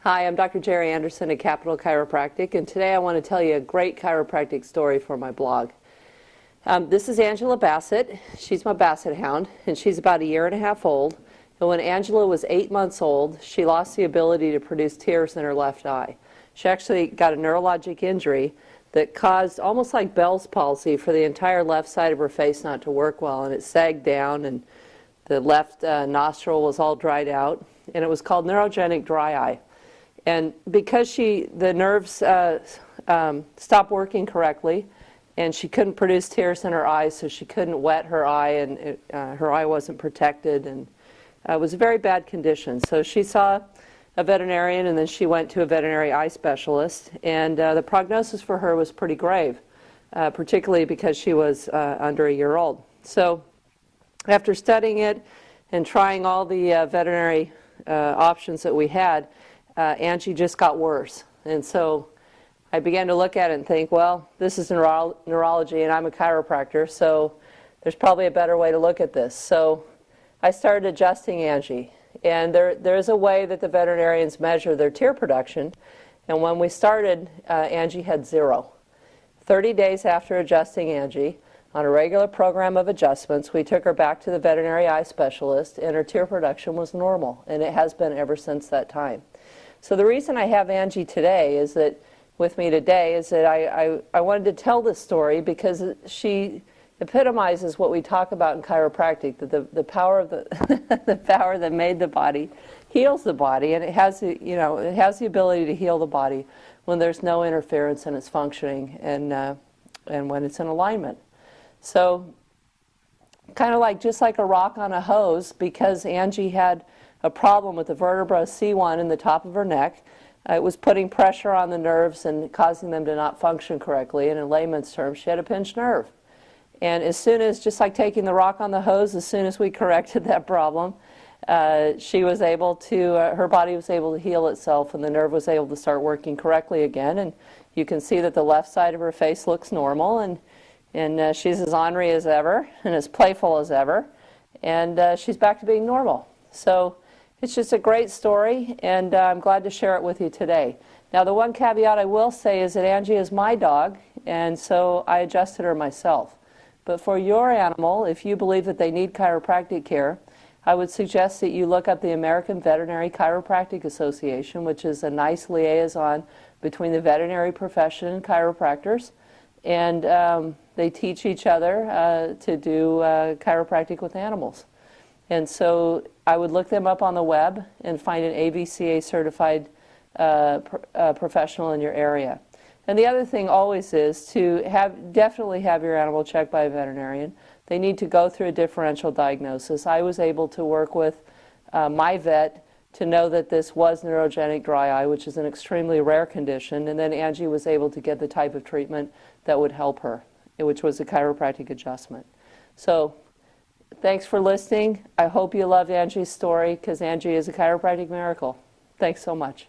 Hi, I'm Dr. Jerry Anderson at Capital Chiropractic, and today I want to tell you a great chiropractic story for my blog. This is Angela Basset. She's my Basset hound, and she's about 1.5 years old. And when Angela was 8 months old, she lost the ability to produce tears in her left eye. She actually got a neurologic injury that caused almost like Bell's palsy for the entire left side of her face not to work well, and it sagged down, and the left nostril was all dried out, and it was called neurogenic dry eye. And because the nerves stopped working correctly, and she couldn't produce tears in her eyes, so she couldn't wet her eye, and her eye wasn't protected, and it was a very bad condition. So she saw a veterinarian, and then she went to a veterinary eye specialist, and the prognosis for her was pretty grave, particularly because she was under 1 year old. So after studying it and trying all the veterinary options that we had, Angie just got worse. And so I began to look at it and think, well, this is neurology and I'm a chiropractor, so there's probably a better way to look at this. So I started adjusting Angie. And there's a way that the veterinarians measure their tear production. And when we started, Angie had 0. 30 days after adjusting Angie, on a regular program of adjustments, we took her back to the veterinary eye specialist, and her tear production was normal. And it has been ever since that time. So the reason I have Angie today is that, with me today, is that I wanted to tell this story because she epitomizes what we talk about in chiropractic, that the power of the power that made the body heals the body, and it has the ability to heal the body when there's no interference in its functioning and when it's in alignment. So kind of just like a rock on a hose, because Angie had a problem with the vertebra C1 in the top of her neck. It was putting pressure on the nerves and causing them to not function correctly, and in layman's terms, she had a pinched nerve. And as soon as, just like taking the rock on the hose, as soon as we corrected that problem, she was able to, her body was able to heal itself, and the nerve was able to start working correctly again. And you can see that the left side of her face looks normal, and she's as ornery as ever and as playful as ever, and she's back to being normal. So it's just a great story, and I'm glad to share it with you today. Now, the one caveat I will say is that Angie is my dog, and so I adjusted her myself. But for your animal, if you believe that they need chiropractic care, I would suggest that you look up the American Veterinary Chiropractic Association, which is a nice liaison between the veterinary profession and chiropractors. And they teach each other to do chiropractic with animals. And so I would look them up on the web and find an AVCA certified professional in your area. And the other thing always is to definitely have your animal checked by a veterinarian. They need to go through a differential diagnosis. I was able to work with my vet to know that this was neurogenic dry eye, which is an extremely rare condition, and then Angie was able to get the type of treatment that would help her, which was a chiropractic adjustment. So thanks for listening. I hope you love Angie's story, because Angie is a chiropractic miracle. Thanks so much.